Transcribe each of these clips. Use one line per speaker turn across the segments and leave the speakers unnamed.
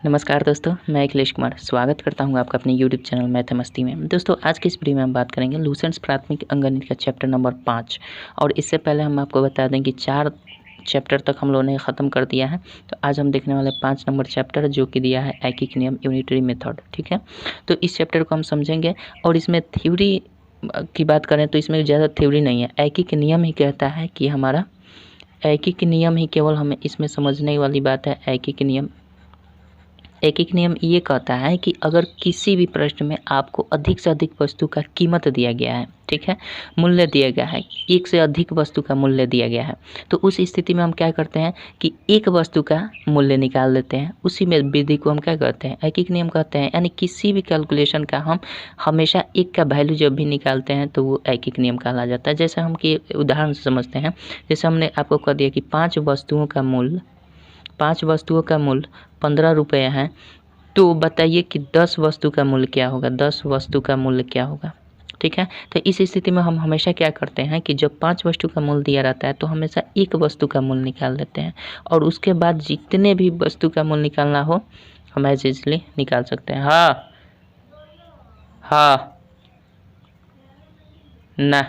नमस्कार दोस्तों, मैं अखिलेश कुमार स्वागत करता हूं आपका अपने यूट्यूब चैनल मैथ मस्ती में। दोस्तों, आज की इस वीडियो में हम बात करेंगे लूसेंट्स प्राथमिक अंकगणित का चैप्टर नंबर 5। और इससे पहले हम आपको बता दें कि 4 चैप्टर तक हम लोगों ने ख़त्म कर दिया है। तो आज हम देखने वाले 5 नंबर चैप्टर जो कि दिया है ऐकिक नियम यूनिटरी मेथड। ठीक है, तो इस चैप्टर को हम समझेंगे। और इसमें थ्योरी की बात करें तो इसमें ज़्यादा थ्योरी नहीं है। ऐकिक नियम ही कहता है कि हमारा ऐकिक नियम ही केवल हमें इसमें समझने वाली बात है। ऐकिक नियम ये कहता है कि अगर किसी भी प्रश्न में आपको अधिक से अधिक वस्तु का कीमत दिया गया है, ठीक है, मूल्य दिया गया है, एक से अधिक वस्तु का मूल्य दिया गया है, तो उस स्थिति में हम क्या करते हैं कि एक वस्तु का मूल्य निकाल लेते हैं। उसी में विधि को हम क्या कहते हैं, ऐकिक नियम कहते हैं। यानी किसी भी कैलकुलेशन का हम हमेशा एक का वैल्यू जब भी निकालते हैं तो वो ऐकिक नियम कहा जाता है। जैसे हम कि उदाहरण से समझते हैं। जैसे हमने आपको कह दिया कि 5 वस्तुओं का मूल्य 15 रुपये है, तो बताइए कि 10 वस्तु का मूल्य क्या होगा। 10 वस्तु का मूल्य क्या होगा, ठीक है। तो इस स्थिति में हम हमेशा क्या करते हैं कि जब 5 वस्तु का मूल्य दिया रहता है तो हमेशा एक वस्तु का मूल्य निकाल लेते हैं, और उसके बाद जितने भी वस्तु का मूल्य निकालना हो हम ऐसे इसलिए निकाल सकते हैं। हाँ ना,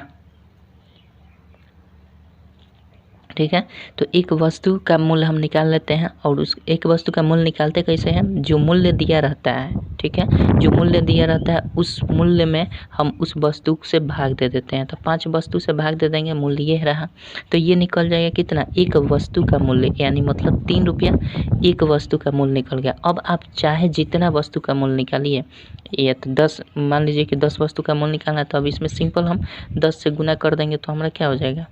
ठीक है। तो एक वस्तु का मूल्य हम निकाल लेते हैं, और उस एक वस्तु का मूल्य निकालते कैसे हैं, जो मूल्य दिया रहता है, ठीक है, जो मूल्य दिया रहता है उस मूल्य में हम उस वस्तु से भाग दे देते हैं। तो 5 वस्तु से भाग दे देंगे, मूल्य ये रहा, तो ये निकल जाएगा कितना, एक वस्तु का मूल्य, यानी मतलब 3 रुपया एक वस्तु का मूल्य निकल गया। अब आप चाहे जितना वस्तु का मूल्य निकालिए, ये तो 10 मान लीजिए कि 10 वस्तु का मूल्य निकालना है, तो अब इसमें सिंपल हम 10 से गुना कर देंगे तो हमारा क्या हो जाएगा,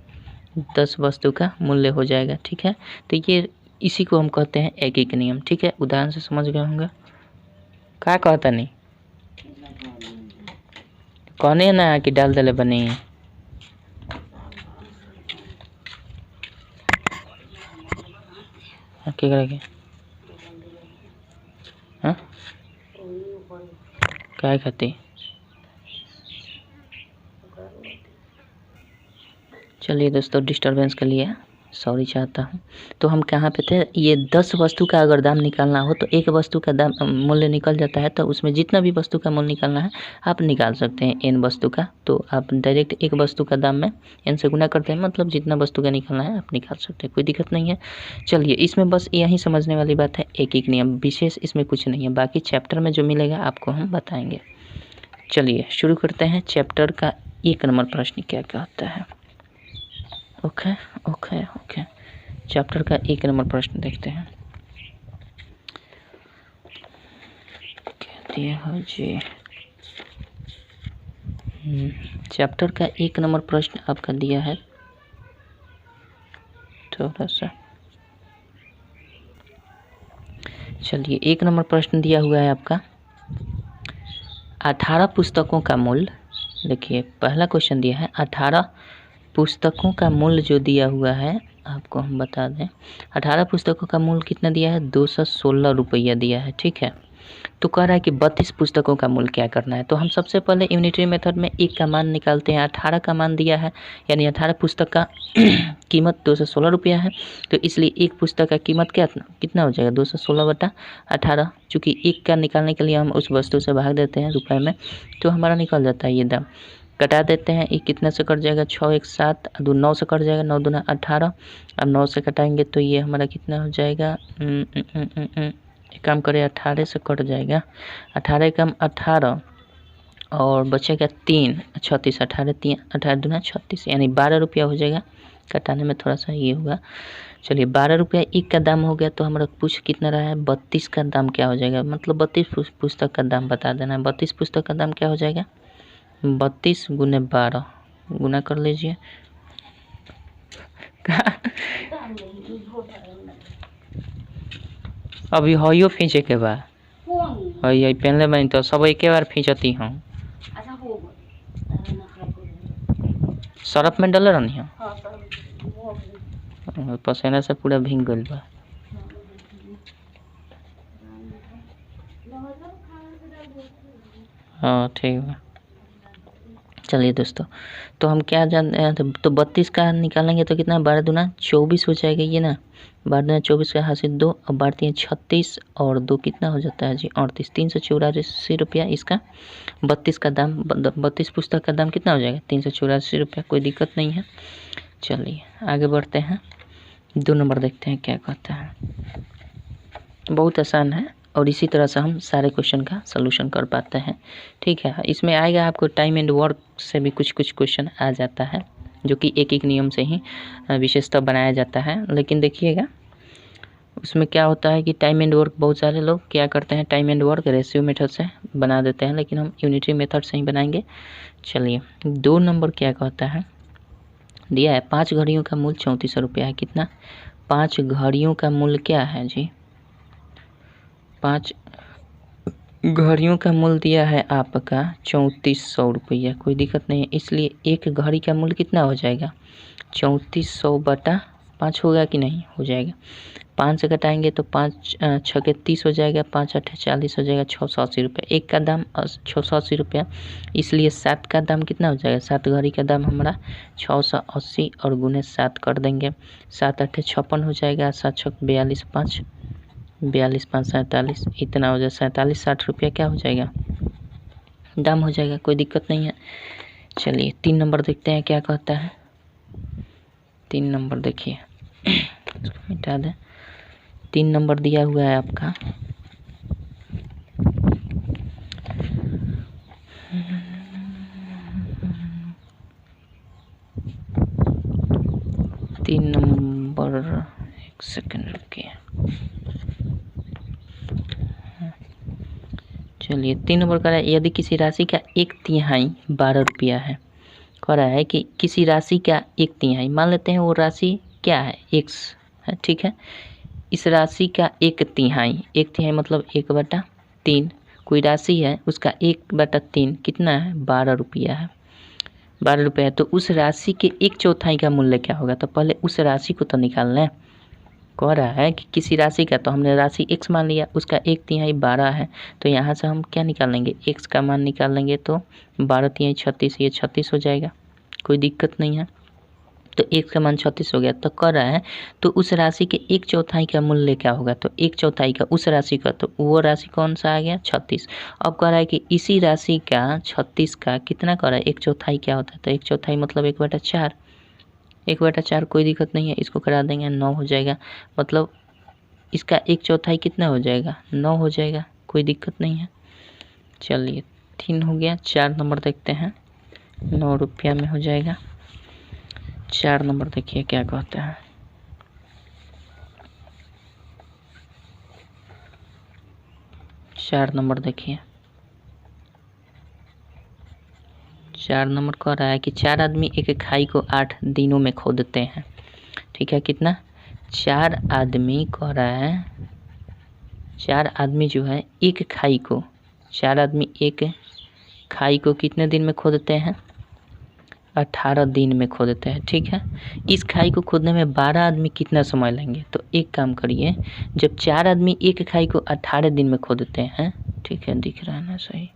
10 वस्तु का मूल्य हो जाएगा, ठीक है। तो ये इसी को हम कहते हैं ऐकिक नियम, ठीक है। उदाहरण से समझ गए होंगे। क्या कहता नहीं कहने ना कि डाल दले बनी क्या करेंगे, हाँ क्या खाती। चलिए दोस्तों, डिस्टरबेंस के लिए सॉरी चाहता हूँ। तो हम कहाँ पे थे, ये 10 वस्तु का अगर दाम निकालना हो तो एक वस्तु का दाम मूल्य निकल जाता है, तो उसमें जितना भी वस्तु का मूल्य निकालना है आप निकाल सकते हैं n वस्तु का। तो आप डायरेक्ट एक वस्तु का दाम में n से गुना करते हैं, मतलब जितना वस्तु का निकालना है आप निकाल सकते हैं, कोई दिक्कत नहीं है। चलिए, इसमें बस यही समझने वाली बात है, ऐकिक नियम, विशेष इसमें कुछ नहीं है। बाकी चैप्टर में जो मिलेगा आपको हम बताएंगे। चलिए शुरू करते हैं। चैप्टर का 1 नंबर प्रश्न क्या कहता है। ओके। चैप्टर का 1 नंबर प्रश्न देखते हैं। कहती है जी, चैप्टर का 1 नंबर प्रश्न आपका दिया है, थोड़ा सा चलिए। 1 नंबर प्रश्न दिया हुआ है आपका, 18 पुस्तकों का मूल्य। देखिए, पहला क्वेश्चन दिया है 18 पुस्तकों का मूल्य जो दिया हुआ है, आपको हम बता दें 18 पुस्तकों का मूल्य कितना दिया है, 216 रुपया दिया है, ठीक है। तो कह रहा है कि 32 पुस्तकों का मूल्य क्या करना है। तो हम सबसे पहले यूनिटरी मेथड में एक का मान निकालते हैं। 18 का मान दिया है, यानी 18 पुस्तक का कीमत 216 रुपया है, तो इसलिए एक पुस्तक का कीमत कितना हो जाएगा, 216/18। चूँकि एक का निकालने के लिए हम उस वस्तु से भाग देते हैं रुपये में, तो हमारा निकल जाता है ये दाम। कटा देते हैं, ये कितने से कट जाएगा, 6 1 7 2 9 से कट जाएगा, 9 दूना 18। अब 9 से कटाएंगे तो ये हमारा कितना हो जाएगा, एक काम करें 18 से कट जाएगा, 18 कम 18 और बचेगा 3 36, 18 3 18 दूना 36, यानी 12 रुपया हो जाएगा। कटाने में थोड़ा सा ये होगा। चलिए, 12 रुपया एक का दाम हो गया, तो हमारा पूछ कितना रहा है, 32 का दाम क्या हो जाएगा, मतलब 32 पुस्तक का दाम बता देना है। 32 पुस्तक का दाम क्या हो जाएगा, 32 गुने 12 गुना कर लीजिए। अभी हइयो खींचे के बा, हई पहले बनी तो सब एक बार खींचती हूँ। सरफ में डल रहनी है, पसीना से पूरा भीग गइल बा। हाँ ठीक बा, चलिए दोस्तों, तो हम क्या जानते हैं, तो 32 का निकालेंगे तो कितना, 12 दूना 24 हो जाएगा ये ना, 12 दूना 24 का हाथ से 2 और 12 36 और 2 कितना हो जाता है जी 38, 384 रुपया इसका 32 का दाम, 32 पुस्तक का दाम कितना हो जाएगा 384 रुपया। कोई दिक्कत नहीं है। चलिए आगे बढ़ते हैं, 2 नंबर देखते हैं क्या कहता है। बहुत आसान है और इसी तरह से हम सारे क्वेश्चन का सलूशन कर पाते हैं। ठीक है, इसमें आएगा आपको टाइम एंड वर्क से भी कुछ क्वेश्चन आ जाता है, जो कि एक एक नियम से ही विशेषता बनाया जाता है। लेकिन देखिएगा उसमें क्या होता है कि टाइम एंड वर्क बहुत सारे लोग क्या करते हैं, time and work ratio method से बना देते हैं, लेकिन हम यूनिटरी मेथड से ही बनाएंगे। चलिए 2 नंबर क्या कहता है, दिया है 5 घड़ियों का मूल्य 3400 रुपया है। कितना, 5 घड़ियों का मूल्य क्या है जी, 5 घड़ियों का मूल्य दिया है आपका 3400 रुपया। कोई दिक्कत नहीं है, इसलिए एक घड़ी का मूल्य कितना हो जाएगा 3400 बटा 5 होगा कि नहीं, हो जाएगा। 5 से घटाएंगे तो 5 6 30 हो जाएगा, 5 8 40 हो जाएगा, 680 रुपये। एक का दाम 680 रुपया, इसलिए 7 का दाम कितना हो जाएगा, 7 घड़ी का दाम हमारा 680 और गुने 7 कर देंगे, 7 8 56 हो जाएगा, 7 6 42 5 42 5 47, इतना हो जाए 47 60 रुपया क्या हो जाएगा दाम हो जाएगा। कोई दिक्कत नहीं है। चलिए 3 नंबर देखते हैं क्या कहता है। 3 नंबर देखिए, इसको मिटा दें। 3 नंबर दिया हुआ है आपका 3 नंबर, एक सेकंड रुकिए। चलिए 3 नंबर कह रहा है, यदि किसी राशि का 1/3 12 रुपया है, कह रहा है कि किसी राशि का 1/3, मान लेते हैं वो राशि क्या है x है, ठीक है। इस राशि का 1/3, 1/3 मतलब 1/3 कोई राशि है, उसका 1/3 कितना है 12 रुपया है, 12 रुपया है। तो उस राशि के 1/4 का मूल्य क्या होगा, तो पहले उस राशि को तो निकालना है। कह रहा है कि किसी राशि का, तो हमने राशि x मान लिया, उसका 1/3 12 है, तो यहाँ से हम क्या निकाल लेंगे, x का मान निकाल लेंगे, तो 12/3 36, ये 36 हो जाएगा। कोई दिक्कत नहीं है, तो x का मान 36 हो गया। तो कह रहा है तो उस राशि के 1/4 का मूल्य क्या होगा, तो 1/4 का उस राशि का, तो वो राशि कौन सा आ गया 36। अब कह रहा है कि इसी राशि का 36 का कितना कह रहा है 1/4 क्या होता है, तो 1/4 मतलब 1/4, 1/4 कोई दिक्कत नहीं है, इसको करा देंगे 9 हो जाएगा, मतलब इसका 1/4 कितना हो जाएगा 9 हो जाएगा। कोई दिक्कत नहीं है। चलिए 3 हो गया। 4 नंबर देखते हैं, 9 रुपया में हो जाएगा। 4 नंबर देखिए क्या कहता है। 4 नंबर देखिए, 4 नंबर कह रहा है कि 4 आदमी एक खाई को 8 दिनों में खोदते हैं। ठीक है, कितना, 4 आदमी कह रहा है, 4 आदमी जो है एक खाई को, 4 आदमी एक खाई को कितने दिन में खोदते हैं 18 दिन में खोदते हैं। ठीक है, इस खाई को खोदने में 12 आदमी कितना समय लेंगे, तो एक काम करिए, जब 4 आदमी एक खाई को 18 दिन में खोदते हैं, ठीक है दिख रहा है ना सही,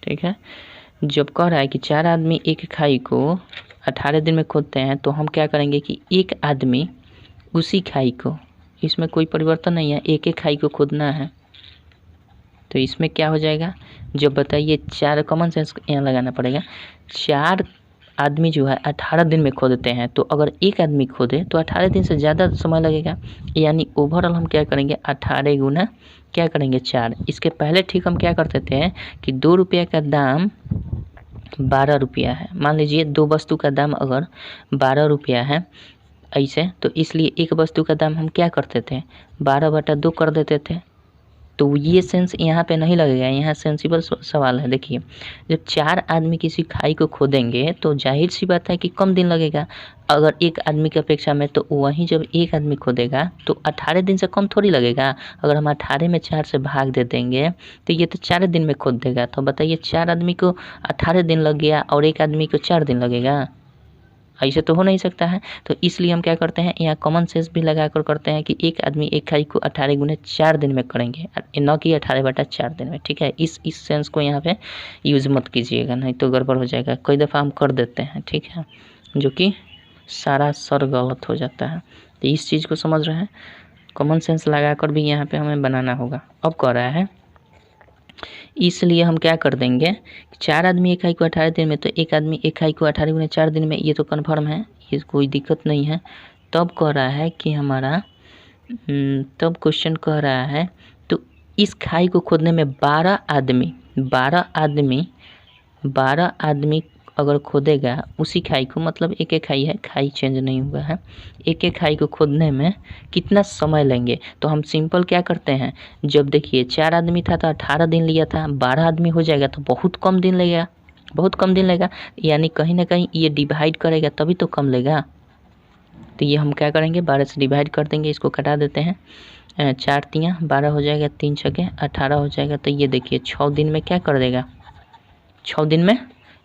ठीक है, जब कह रहा है कि 4 आदमी एक खाई को 18 दिन में खोदते हैं, तो हम क्या करेंगे कि एक आदमी उसी खाई को, इसमें कोई परिवर्तन नहीं है, एक एक खाई को खोदना है, तो इसमें क्या हो जाएगा, जब बताइए 4, कॉमन सेंस यहाँ लगाना पड़ेगा, 4 आदमी जो है 18 दिन में खोदते हैं, तो अगर एक आदमी खोदे तो 18 दिन से ज़्यादा समय लगेगा, यानी ओवरऑल हम क्या करेंगे 18 गुना क्या करेंगे 4। इसके पहले ठीक हम क्या करते थे कि 2 रुपये का दाम 12 रुपया है, मान लीजिए 2 वस्तु का दाम अगर 12 रुपया है ऐसे, तो इसलिए एक वस्तु का दाम हम क्या करते थे 12/2 कर देते थे, तो ये सेंस यहाँ पे नहीं लगेगा, यहाँ सेंसिबल सवाल है। देखिए जब 4 आदमी किसी खाई को खोदेंगे तो जाहिर सी बात है कि कम दिन लगेगा अगर एक आदमी की अपेक्षा में, तो वहीं जब एक आदमी खोदेगा तो 18 दिन से कम थोड़ी लगेगा। अगर हम 18 में 4 से भाग दे देंगे तो ये तो 4 दिन में खोद देगा, तो बताइए 4 आदमी को 18 दिन लग गया और एक आदमी को 4 दिन लगेगा, ऐसे तो हो नहीं सकता है। तो इसलिए हम क्या करते हैं, यहाँ कॉमन सेंस भी लगा कर करते हैं कि एक आदमी एक खाई को 18 गुने 4 दिन में करेंगे, न कि 18/4 दिन में। ठीक है, इस सेंस को यहाँ पे यूज़ मत कीजिएगा, नहीं तो गड़बड़ हो जाएगा। कई दफ़ा हम कर देते हैं, ठीक है, जो कि सारा सर गलत हो जाता है। तो इस चीज़ को समझ रहे हैं, कॉमन सेंस लगा कर भी यहाँ पे हमें बनाना होगा। अब कह रहा है इसलिए हम क्या कर देंगे, 4 आदमी एक खाई को 18 दिन में, तो एक आदमी एक खाई को 18 गुने 4 दिन में, ये तो कन्फर्म है, ये कोई दिक्कत नहीं है। तब कह रहा है कि हमारा तब क्वेश्चन कह रहा है तो इस खाई को खोदने में 12 आदमी अगर खोदेगा उसी खाई को, मतलब एक एक खाई है, खाई चेंज नहीं हुआ है, एक एक खाई को खोदने में कितना समय लेंगे। तो हम सिंपल क्या करते हैं, जब देखिए 4 आदमी था तो 18 दिन लिया था, 12 आदमी हो जाएगा तो बहुत कम दिन लगेगा, बहुत कम दिन लगेगा, यानी कहीं ना कहीं ये डिवाइड करेगा तभी तो कम लेगा। तो ये हम क्या करेंगे, 12 से डिवाइड कर देंगे, इसको कटा देते हैं, 4 तियाँ 12 हो जाएगा, 3 छके 18 हो जाएगा। तो ये देखिए 6 दिन में क्या कर देगा, 6 दिन में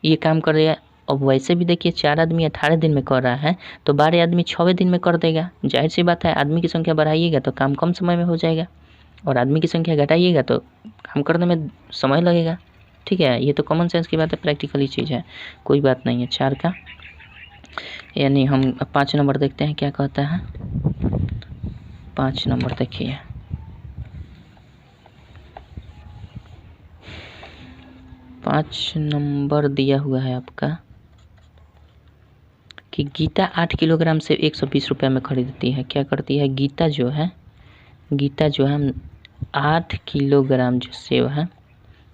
ये काम कर देगा। अब वैसे भी देखिए 4 आदमी 18 दिन में कर रहा है, तो 12 आदमी 6वें दिन में कर देगा। जाहिर सी बात है, आदमी की संख्या बढ़ाइएगा तो काम कम समय में हो जाएगा, और आदमी की संख्या घटाइएगा तो काम करने में समय लगेगा। ठीक है, ये तो कॉमन सेंस की बात है, प्रैक्टिकली चीज़ है, कोई बात नहीं है। 4 का यानी हम 5 नंबर देखते हैं क्या कहता है। 5 नंबर देखिए, 5 नंबर दिया हुआ है आपका कि गीता 8 किलोग्राम सेब 120 रुपये में खरीदती है। क्या करती है, गीता जो है 8 किलोग्राम जो सेब है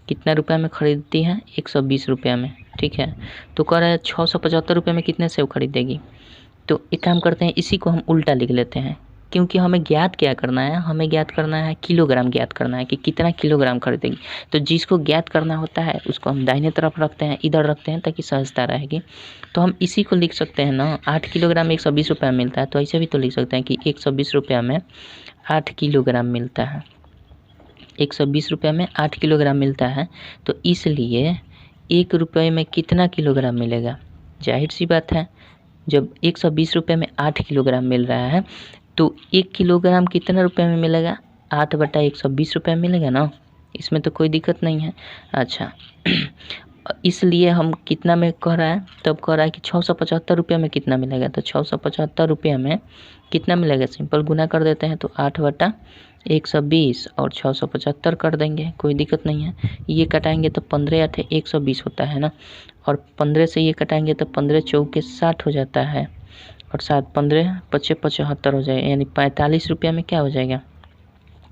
कितना रुपये में खरीदती है, 120 रुपये में। ठीक है, तो कह रहा है 675 रुपये में कितने सेब खरीदेगी। तो एक काम करते हैं, इसी को हम उल्टा लिख लेते हैं, क्योंकि हमें ज्ञात क्या करना है, हमें ज्ञात करना है किलोग्राम, ज्ञात करना है कि कितना किलोग्राम खरीदेगी। तो जिसको ज्ञात करना होता है उसको हम दाहिने तरफ रखते हैं, इधर रखते हैं ताकि सहजता रहेगी। तो हम इसी को लिख सकते हैं ना, 8 किलोग्राम 120 रुपये में मिलता है, तो ऐसे भी तो लिख सकते हैं कि 120 रुपये में 8 किलोग्राम मिलता है, 120 रुपये में 8 किलोग्राम मिलता है। तो इसलिए 1 रुपये में कितना किलोग्राम मिलेगा, जाहिर सी बात है, जब 120 रुपये में 8 किलोग्राम मिल रहा है तो 1 किलोग्राम कितना रुपये में मिलेगा, 8/120 रुपये में मिलेगा ना, इसमें तो कोई दिक्कत नहीं है। अच्छा इसलिए हम कितना में कह रहा है, तब कह रहा है कि 675 रुपये में कितना मिलेगा। तो 675 रुपये में कितना मिलेगा, सिंपल गुना कर देते हैं, तो 8/120 और 675 कर देंगे, कोई दिक्कत नहीं है। ये कटाएंगे तो 15 8 120 होता है ना, और 15 से ये कटाएंगे तो 15 चौके 60 हो जाता है, और 7 15 25 75 हो जाएगा, यानी 45 रुपये में क्या हो जाएगा,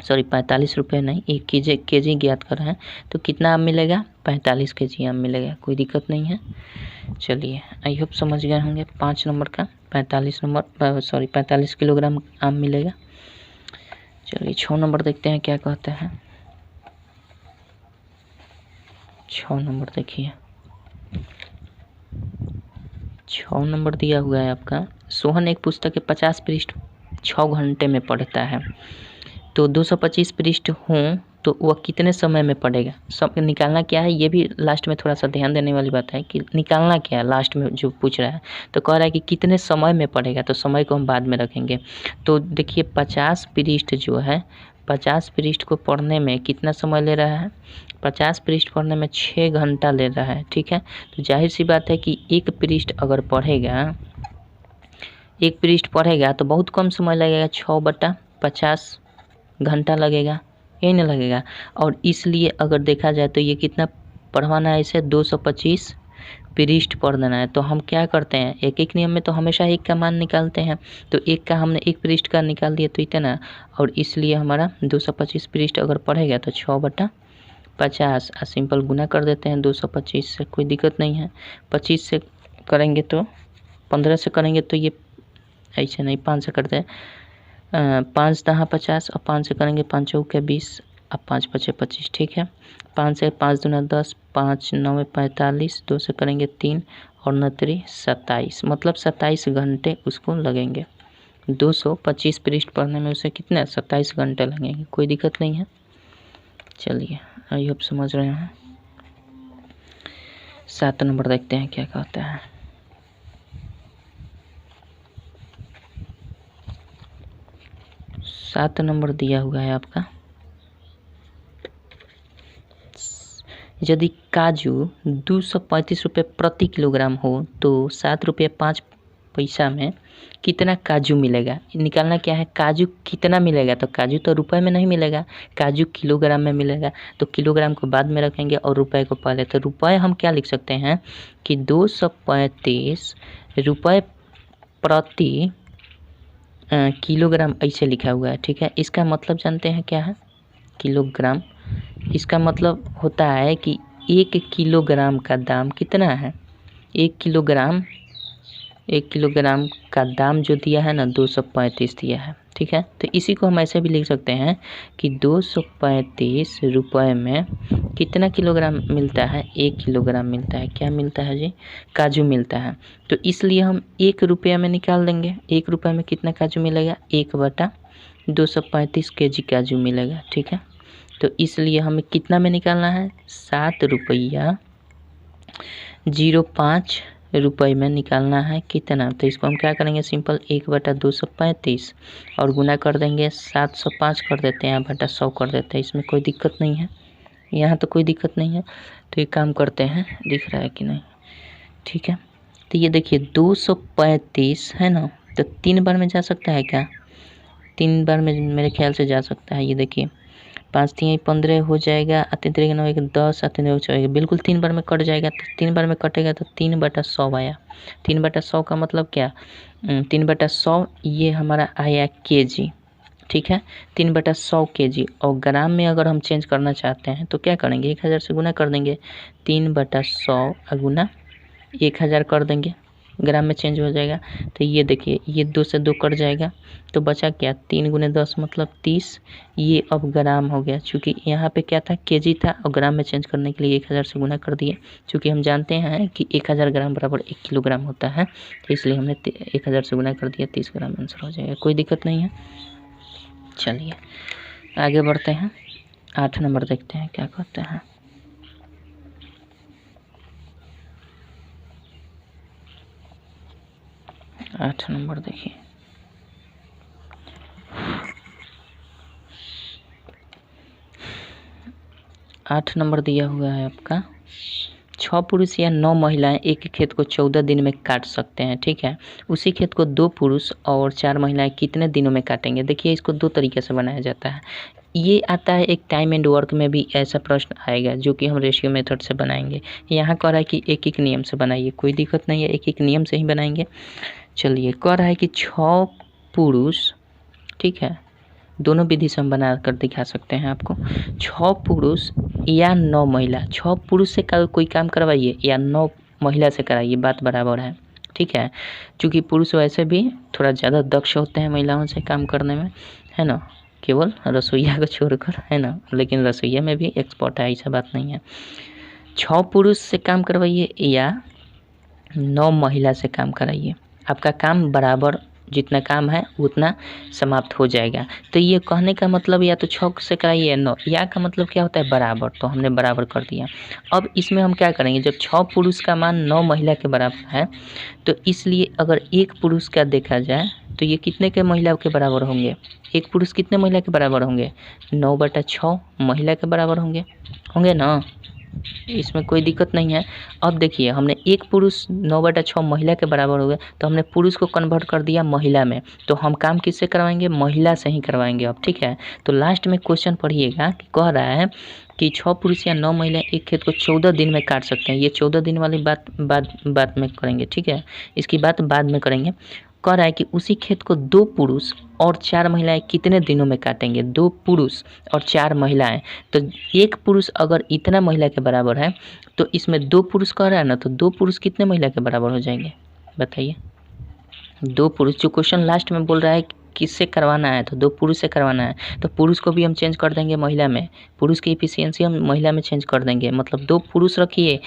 सॉरी 45 रुपये नहीं, 1 केजी ज्ञात कर रहे हैं, तो कितना आम मिलेगा, 45 केजी आम मिलेगा, कोई दिक्कत नहीं है। चलिए, आई होप समझ गए होंगे। 5 नंबर का 45 किलोग्राम आम मिलेगा। चलिए 6 नंबर देखते हैं क्या कहते हैं। 6 नंबर देखिए, 6 नंबर दिया हुआ है आपका, सोहन एक पुस्तक के 50 पृष्ठ 6 घंटे में पढ़ता है, तो 225 पृष्ठ हों तो वह कितने समय में पढ़ेगा। सब निकालना क्या है, ये भी लास्ट में थोड़ा सा ध्यान देने वाली बात है कि निकालना क्या है, लास्ट में जो पूछ रहा है। तो कह रहा है कि कितने समय में पढ़ेगा, तो समय को हम बाद में रखेंगे। तो देखिए 50 पृष्ठ जो है, 50 पृष्ठ को पढ़ने में कितना समय ले रहा है, 50 पृष्ठ पढ़ने में 6 घंटा ले रहा है। ठीक है, तो जाहिर सी बात है कि एक पृष्ठ अगर पढ़ेगा, एक पृष्ठ पढ़ेगा तो बहुत कम समय लगेगा, 6/50 घंटा लगेगा, यही नहीं लगेगा। और इसलिए अगर देखा जाए तो ये कितना पढ़वाना है, इसे 225 पृष्ठ पढ़ देना है। तो हम क्या करते हैं, एक एक नियम में तो हमेशा एक का मान निकालते हैं, तो एक का हमने एक पृष्ठ का निकाल दिया तो इतना, और इसलिए हमारा 225 पृष्ठ अगर पढ़ेगा तो 6/50 सिंपल गुना कर देते हैं 225 से, कोई दिक्कत नहीं है। 25 से करेंगे तो 15 से करेंगे तो ये ऐसे नहीं, 5 से करते हैं, 5 दहा 50 और 5 से करेंगे 5 चौके 20 और 5 पचे 25। ठीक है, 5 से 5 दूना 10, 5 9 45, 2 से करेंगे 3 और 9 3 27, मतलब 27 घंटे उसको लगेंगे। 225 पृष्ठ पढ़ने में उसे कितने 27 घंटे लगेंगे, कोई दिक्कत नहीं है। चलिए, आई होप समझ रहे हैं। 7 नंबर देखते हैं क्या कहता है। 7 नंबर दिया हुआ है आपका। यदि काजू 235 रुपये प्रति किलोग्राम हो तो 7 रुपये 5 पैसा में कितना काजू मिलेगा। निकालना क्या है, काजू कितना मिलेगा। तो काजू तो रुपए में नहीं मिलेगा, काजू किलोग्राम में मिलेगा। तो किलोग्राम को बाद में रखेंगे और रुपए को पहले। तो रुपए हम क्या लिख सकते हैं कि 235 रुपये प्रति किलोग्राम ऐसे लिखा हुआ है। ठीक है, इसका मतलब जानते हैं क्या है, किलोग्राम। इसका मतलब होता है कि 1 किलोग्राम का दाम कितना है। 1 किलोग्राम का दाम जो दिया है ना 235 दिया है। ठीक है, तो इसी को हम ऐसे भी लिख सकते हैं कि 235 रुपये में कितना किलोग्राम मिलता है, 1 किलोग्राम मिलता है। क्या मिलता है जी, काजू मिलता है। तो इसलिए हम 1 रुपये में निकाल देंगे। 1 रुपये में कितना काजू मिलेगा, 1/235 kg काजू मिलेगा। ठीक है, तो इसलिए हमें कितना में निकालना है, 7 रुपया 05 रुपये में निकालना है कितना। तो इसको हम क्या करेंगे, सिंपल 1/235 और गुना कर देंगे 705 कर देते हैं, बटा 100 कर देते हैं। इसमें कोई दिक्कत नहीं है, यहाँ तो कोई दिक्कत नहीं है। तो ये काम करते हैं, दिख रहा है कि नहीं। ठीक है, तो ये देखिए 235 है ना, तो 3 बार में जा सकता है क्या, 3 बार में मेरे ख्याल से जा सकता है। ये देखिए 5 3 15 हो जाएगा, 3 3 9 10, 3 हो जाएगा, बिल्कुल 3 बार में कट जाएगा। तो 3 बार में कटेगा तो 3/100 आया। 3/100 का मतलब क्या, 3/100 ये हमारा आया केजी। ठीक है, 3/100 केजी। और ग्राम में अगर हम चेंज करना चाहते हैं तो क्या करेंगे, 1000 से गुना कर देंगे। 3/100 गुना 1000 कर देंगे, ग्राम में चेंज हो जाएगा। तो ये देखिए ये 2 से 2 कट जाएगा, तो बचा क्या, 3 × 10 मतलब 30। ये अब ग्राम हो गया, चूँकि यहाँ पे क्या था, केजी था, और ग्राम में चेंज करने के लिए 1000 से गुना कर दिए। चूँकि हम जानते हैं कि 1000 ग्राम बराबर 1 किलोग्राम होता है, तो इसलिए हमने 1000 से गुना कर दिया, 30 ग्राम आंसर हो जाएगा। कोई दिक्कत नहीं है। चलिए आगे बढ़ते हैं, 8 नंबर देखते हैं क्या कहते हैं। 8 नंबर देखिए, 8 नंबर दिया हुआ है आपका, 6 पुरुष या 9 महिलाएं एक खेत को 14 दिन में काट सकते हैं। ठीक है, उसी खेत को 2 पुरुष और 4 महिलाएं कितने दिनों में काटेंगे। देखिए इसको 2 तरीके से बनाया जाता है। ये आता है एक टाइम एंड वर्क में भी ऐसा प्रश्न आएगा, जो कि हम रेशियो मेथड से बनाएंगे। यहाँ कह रहा है कि एक एक नियम से बनाइए, कोई दिक्कत नहीं है, एक एक नियम से ही बनाएंगे। चलिए, कह रहा है कि 6 पुरुष, ठीक है, दोनों विधि से हम बना कर दिखा सकते हैं आपको। 6 पुरुष या 9 महिला, 6 पुरुष से कोई काम करवाइए या 9 महिला से कराइए, बात बराबर है। ठीक है, क्योंकि पुरुष वैसे भी थोड़ा ज़्यादा दक्ष होते हैं महिलाओं से काम करने में, है ना, केवल रसोईया को छोड़कर, है ना, लेकिन रसोईया में भी एक्सपर्ट है, ऐसा बात नहीं है। 6 पुरुष से काम करवाइए या 9 महिला से काम कराइए, आपका काम बराबर, जितना काम है उतना समाप्त हो जाएगा। तो ये कहने का मतलब या तो 6 से कराइए या 9, या का मतलब क्या होता है, बराबर। तो हमने बराबर कर दिया। अब इसमें हम क्या करेंगे, जब 6 पुरुष का मान 9 महिला के बराबर है, तो इसलिए अगर 1 पुरुष का देखा जाए तो ये कितने के महिला के बराबर होंगे, 1 पुरुष कितने महिला के बराबर होंगे, 9/6 महिला के बराबर होंगे ना, इसमें कोई दिक्कत नहीं है। अब देखिए हमने 1 पुरुष 9/6 महिला के बराबर हो गए, तो हमने पुरुष को कन्वर्ट कर दिया महिला में, तो हम काम किससे करवाएंगे, महिला से ही करवाएंगे अब। ठीक है, तो लास्ट में क्वेश्चन पढ़िएगा कि कह रहा है कि 6 पुरुष या 9 महिला एक खेत को 14 दिन में काट सकते हैं। ये 14 दिन वाली बात में करेंगे, ठीक है, इसकी बात बाद में करेंगे। कह रहा है कि उसी खेत को 2 पुरुष और 4 महिलाएं कितने दिनों में काटेंगे, 2 पुरुष और 4 महिलाएं। तो 1 पुरुष अगर इतना महिला के बराबर है, तो इसमें 2 पुरुष कह रहा है ना, तो 2 पुरुष कितने महिला के बराबर हो जाएंगे, बताइए। 2 पुरुष, जो क्वेश्चन लास्ट में बोल रहा है किससे करवाना है, तो 2 पुरुष से करवाना है, तो पुरुष को भी हम चेंज कर देंगे महिला में, पुरुष की एफिशिएंसी हम महिला में चेंज कर देंगे, मतलब 2 पुरुष रखिए,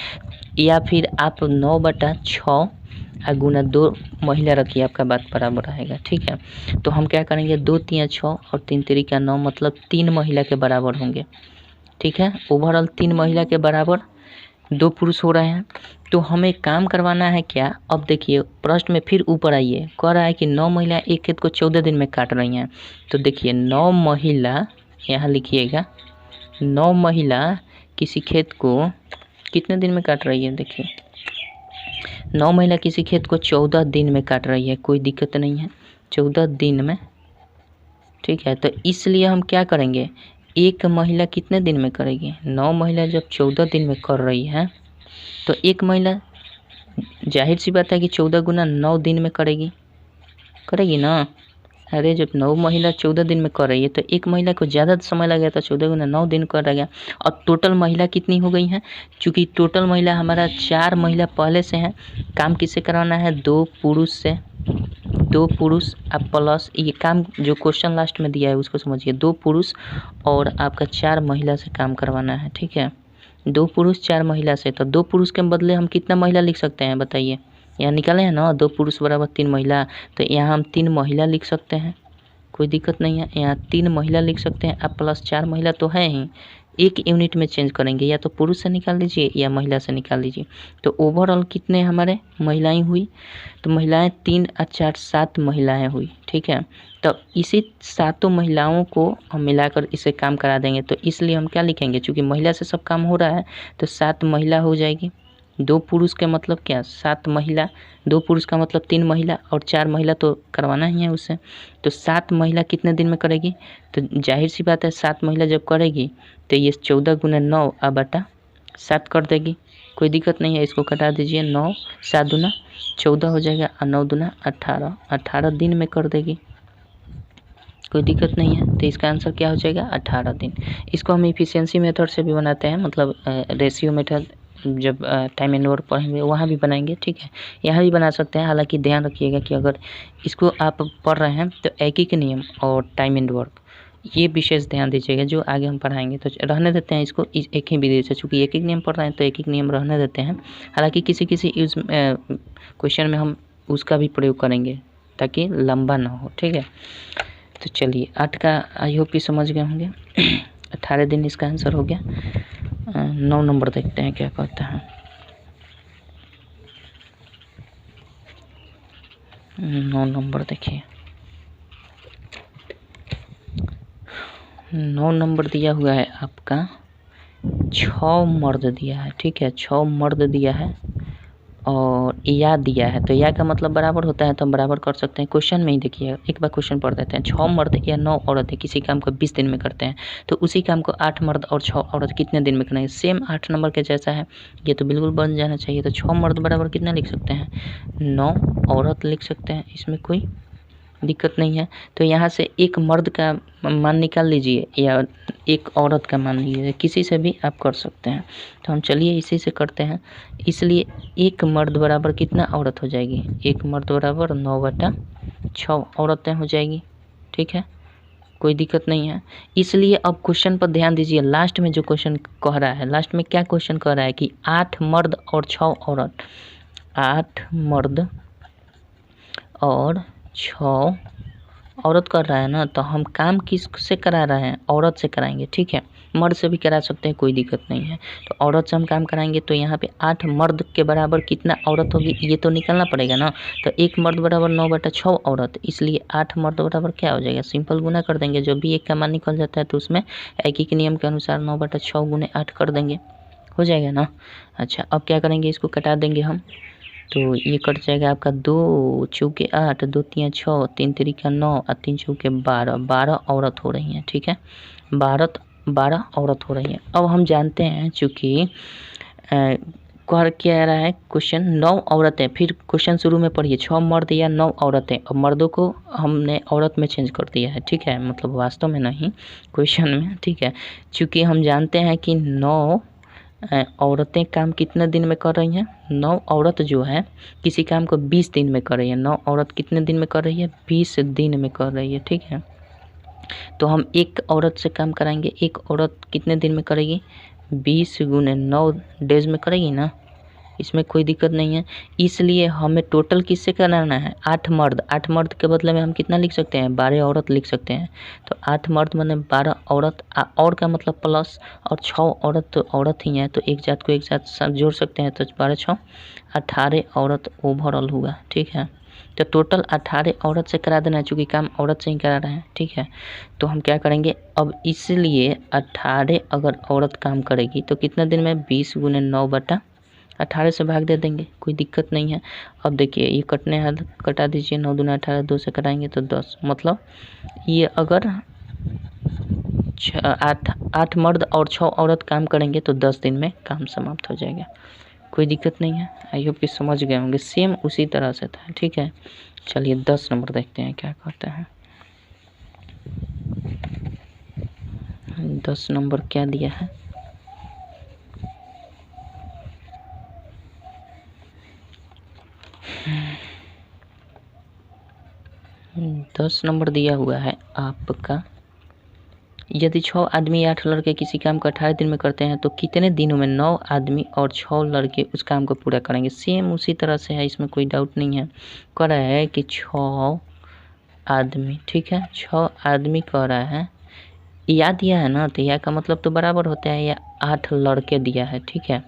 या फिर आप 9/6 गुना 2 महिला रखिए, आपका बात बराबर रहेगा। ठीक है, तो हम क्या करेंगे, 2 3 6 और 3 3 9, मतलब 3 महिला के बराबर होंगे। ठीक है, ओवरऑल 3 महिला के बराबर 2 पुरुष हो रहे हैं, तो हमें काम करवाना है क्या। अब देखिए प्रश्न में फिर ऊपर आइए, कह रहा है कि 9 महिला एक खेत को 14 दिन में काट रही हैं। तो देखिए 9 महिला, यहाँ लिखिएगा 9 महिला किसी खेत को कितने दिन में काट रही है। देखिए 9 महिला किसी खेत को 14 दिन में काट रही है, कोई दिक्कत नहीं है, 14 दिन में, ठीक है। तो इसलिए हम क्या करेंगे, एक महिला कितने दिन में करेगी, 9 महिला जब 14 दिन में कर रही है तो एक महिला जाहिर सी बात है कि 14 गुना 9 दिन में करेगी ना। अरे जब 9 महिला 14 दिन में कर रही है तो एक महिला को ज़्यादा समय लगेगा, तो 14 गुना 9 दिन कर रहेगा। और टोटल महिला कितनी हो गई हैं, चूँकि टोटल महिला हमारा 4 महिला पहले से हैं, काम किससे कराना है, 2 पुरुष से, 2 पुरुष अब प्लस ये काम जो क्वेश्चन लास्ट में दिया है उसको समझिए, 2 पुरुष और आपका 4 महिला से काम करवाना है, ठीक है। 2 पुरुष 4 महिला से, तो 2 पुरुष के बदले हम कितना महिला लिख सकते हैं बताइए, यहाँ निकाले हैं ना, 2 पुरुष बराबर 3 महिला, तो यहाँ हम 3 महिला लिख सकते हैं, कोई दिक्कत नहीं है, यहाँ 3 महिला लिख सकते हैं। अब प्लस 4 महिला तो है ही, एक यूनिट में चेंज करेंगे, या तो पुरुष से निकाल लीजिए या महिला से निकाल लीजिए। तो ओवरऑल कितने हमारे महिलाएं हुई, तो महिलाएं 3 और 4 7 महिलाएं हुई, ठीक है। तो इसी 7 महिलाओं को हम मिलाकर इसे काम करा देंगे, तो इसलिए हम क्या लिखेंगे, चूँकि महिला से सब काम हो रहा है तो 7 महिला हो जाएगी। 2 पुरुष के मतलब क्या, 7 महिला, 2 पुरुष का मतलब 3 महिला और 4 महिला तो करवाना ही है उससे। तो 7 महिला कितने दिन में करेगी, तो जाहिर सी बात है 7 महिला जब करेगी तो ये 14 गुना 9 बटा 7 कर देगी, कोई दिक्कत नहीं है, इसको कटा दीजिए, 9 7 दूना 14 हो जाएगा और 9 दूना 18, 18 दिन में कर देगी, कोई दिक्कत नहीं है। तो इसका आंसर क्या हो जाएगा, 18 दिन। इसको हम इफिशियंसी मेथड से भी बनाते हैं, मतलब रेशियो मेथड जब टाइम एंड वर्क पढ़ेंगे वहाँ भी बनाएंगे, ठीक है, यहाँ भी बना सकते हैं। हालांकि ध्यान रखिएगा कि अगर इसको आप पढ़ रहे हैं तो एकीक नियम और टाइम एंड वर्क ये विशेष ध्यान दीजिएगा, जो आगे हम पढ़ाएंगे। तो रहने देते हैं इसको एक ही विधि से, चूँकि एक नियम पढ़ रहे हैं तो एक नियम रहने देते हैं। हालांकि किसी क्वेश्चन में हम उसका भी प्रयोग करेंगे ताकि लंबा ना हो, ठीक है। तो चलिए 8 का आई होप कि समझ गए होंगे। 18 दिन इसका आंसर हो गया। 9 नंबर देखते हैं क्या कहता है। 9 नंबर देखिए, 9 नंबर दिया हुआ है आपका 6 मर्द दिया है, ठीक है, 6 मर्द दिया है और या दिया है। तो या का मतलब बराबर होता है, तो हम बराबर कर सकते हैं। क्वेश्चन में ही देखिए, एक बार क्वेश्चन पढ़ देते हैं। 6 मर्द या 9 औरतें किसी काम को 20 दिन में करते हैं, तो उसी काम को 8 मर्द और 6 औरत कितने दिन में करेंगे। सेम 8 नंबर के जैसा है, ये तो बिल्कुल बन जाना चाहिए। तो 6 मर्द बराबर कितना लिख सकते हैं, 9 औरत लिख सकते हैं, इसमें कोई दिक्कत नहीं है। तो यहाँ से एक मर्द का मान निकाल लीजिए या एक औरत का मान लीजिए, किसी से भी आप कर सकते हैं। तो हम चलिए इसी से करते हैं। इसलिए एक मर्द बराबर कितना औरत हो जाएगी, एक मर्द बराबर 9 बटा 6 औरतें हो जाएगी, ठीक है, कोई दिक्कत नहीं है। इसलिए अब क्वेश्चन पर ध्यान दीजिए, लास्ट में जो क्वेश्चन कह रहा है, लास्ट में क्या क्वेश्चन कह रहा है कि 8 मर्द और 6 औरत, 8 मर्द और 6 औरत कर रहा है ना, तो हम काम किस से करा रहे हैं, औरत से कराएंगे, ठीक है। मर्द से भी करा सकते हैं, कोई दिक्कत नहीं है। तो औरत से हम काम कराएंगे, तो यहाँ पे 8 मर्द के बराबर कितना औरत होगी ये तो निकालना पड़ेगा ना। तो एक मर्द बराबर 9 बटा 6 औरत, इसलिए 8 मर्द बराबर क्या हो जाएगा, सिंपल गुना कर देंगे। जब भी एक का मान निकल जाता है तो उसमें एकी के नियम के अनुसार 9 बटा 6 गुने 8 कर देंगे, हो जाएगा ना। अच्छा अब क्या करेंगे, इसको कटा देंगे हम, तो ये कट जाएगा आपका 2 चौके 8, 2 तिया 6, 3 तिरिका 9 और 3 चौके 12, 12 औरत हो रही हैं, ठीक है, 12 औरत हो रही हैं। अब हम जानते हैं चूँकि कह क्या रहा है क्वेश्चन, 9 औरतें, फिर क्वेश्चन शुरू में पढ़िए, 6 मर्द या 9 औरतें। अब मर्दों को हमने औरत में चेंज कर दिया है, ठीक है, मतलब वास्तव में नहीं क्वेश्चन में, ठीक है। चूँकि हम जानते हैं कि 9 औरतें काम कितने दिन में कर रही हैं, 9 औरत जो है किसी काम को 20 दिन में कर रही है। 9 औरत कितने दिन में कर रही है, 20 दिन में कर रही है, ठीक है। तो हम एक औरत से काम कराएंगे, एक औरत कितने दिन में करेगी, 20 गुने 9 डेज में करेगी ना, इसमें कोई दिक्कत नहीं है। इसलिए हमें टोटल किससे कराना है, 8 मर्द। 8 मर्द के बदले में हम कितना लिख सकते हैं, 12 औरत लिख सकते हैं। तो 8 मर्द माने 12 औरत, और का मतलब प्लस, और 6 औरत तो औरत ही है, तो एक जात को एक साथ जोड़ सकते हैं, तो 12 6 18 औरत ओवरऑल हुआ। ठीक है, तो टोटल 18 औरत से करा देना है, चूँकि काम औरत से ही करा रहे हैं। ठीक है, तो हम क्या करेंगे अब, इसलिए 18 अगर औरत काम करेगी तो कितने दिन में, 20 गुने 9/18 से भाग दे देंगे, कोई दिक्कत नहीं है। अब देखिए ये कटने हाथ कटा दीजिए, 9 दूना 18, 2 से कटाएंगे तो 10, मतलब ये अगर 8 मर्द और 6 औरत काम करेंगे तो 10 दिन में काम समाप्त हो जाएगा, कोई दिक्कत नहीं है। आई होप कि समझ गए होंगे, सेम उसी तरह से था। ठीक है, चलिए 10 नंबर देखते हैं क्या कहते हैं। 10 नंबर क्या दिया है, दस नंबर दिया हुआ है आपका, यदि 6 आदमी 8 लड़के किसी काम को 18 दिन में करते हैं तो कितने दिनों में 9 आदमी और 6 लड़के उस काम को पूरा करेंगे। सेम उसी तरह से है, इसमें कोई डाउट नहीं है। कह रहा है कि 6 आदमी, ठीक है, 6 आदमी कह रहा है, या दिया है ना, तो या का मतलब तो बराबर होता है, या 8 लड़के दिया है। ठीक है,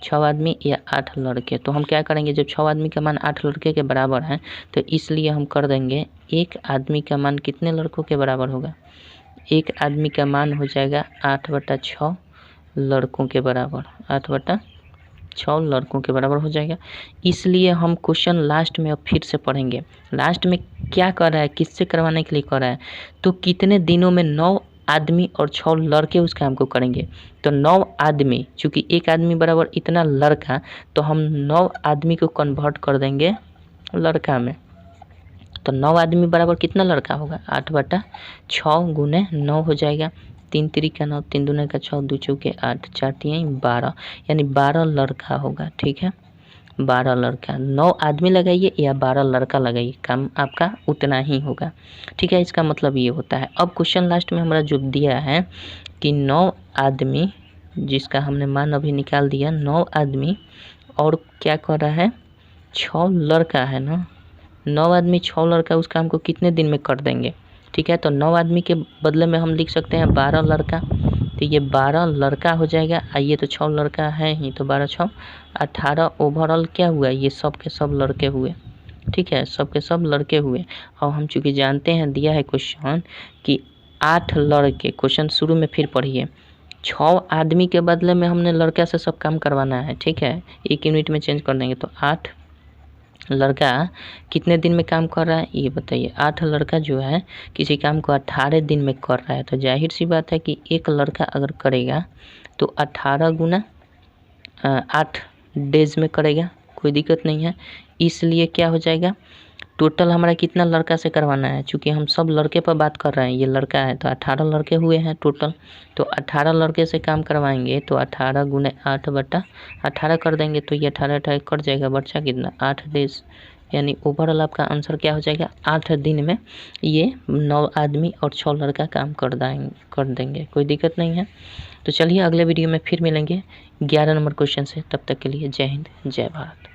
6 आदमी या 8 लड़के, तो हम क्या करेंगे, जब 6 आदमी का मान 8 लड़के के बराबर है तो इसलिए हम कर देंगे एक आदमी का मान कितने लड़कों के बराबर होगा, एक आदमी का मान हो जाएगा 8/6 लड़कों के बराबर, 8/6 लड़कों के बराबर हो जाएगा। इसलिए हम क्वेश्चन लास्ट में अब फिर से पढ़ेंगे। लास्ट में क्या कर रहा है, किससे करवाने के लिए कर रहा है, तो कितने दिनों में 9 आदमी और 6 लड़के उस काम को करेंगे। तो 9 आदमी, चूँकि एक आदमी बराबर इतना लड़का, तो हम 9 आदमी को कन्वर्ट कर देंगे लड़का में। तो 9 आदमी बराबर कितना लड़का होगा, 8/6 गुने 9 हो जाएगा, 3 3 9, 3 दूने का 6, 2 चौके 8, 4 3 12, यानी 12 लड़का होगा। ठीक है, 12 लड़का, 9 आदमी लगाइए या 12 लड़का लगाइए, काम आपका उतना ही होगा। ठीक है, इसका मतलब ये होता है। अब क्वेश्चन लास्ट में हमारा जो दिया है कि 9 आदमी, जिसका हमने मान अभी निकाल दिया, 9 आदमी और क्या कर रहा है, 6 लड़का है ना, 9 आदमी 6 लड़का उस काम को कितने दिन में कर देंगे। ठीक है, तो 9 आदमी के बदले में हम लिख सकते हैं 12 लड़का, तो ये 12 लड़का हो जाएगा। आइए, तो 6 लड़का है ही, तो 12 6 18 ओवरऑल क्या हुआ, ये सब के सब लड़के हुए। ठीक है, सब के सब लड़के हुए। और हम चूँकि जानते हैं दिया है क्वेश्चन कि 8 लड़के, क्वेश्चन शुरू में फिर पढ़िए, 6 आदमी के बदले में हमने लड़का से सब काम करवाना है। ठीक है, 1 यूनिट में चेंज कर देंगे, तो 8 लड़का कितने दिन में काम कर रहा है, ये बताइए। 8 लड़का जो है किसी काम को 18 दिन में कर रहा है, तो जाहिर सी बात है कि एक लड़का अगर करेगा तो 18 गुना 8 डेज में करेगा, कोई दिक्कत नहीं है। इसलिए क्या हो जाएगा, टोटल हमारा कितना लड़का से करवाना है, चूँकि हम सब लड़के पर बात कर रहे हैं, ये लड़का है तो 18 लड़के हुए हैं टोटल, तो 18 लड़के से काम करवाएंगे तो 18 गुने 8/18 कर देंगे, तो ये 18 कट जाएगा, बचा कितना, 8 डेज, यानी ओवरऑल आपका आंसर क्या हो जाएगा, 8 दिन में ये 9 आदमी और 6 लड़का काम कर देंगे, कोई दिक्कत नहीं है। तो चलिए अगले वीडियो में फिर मिलेंगे 11 नंबर क्वेश्चन से, तब तक के लिए जय हिंद जय भारत।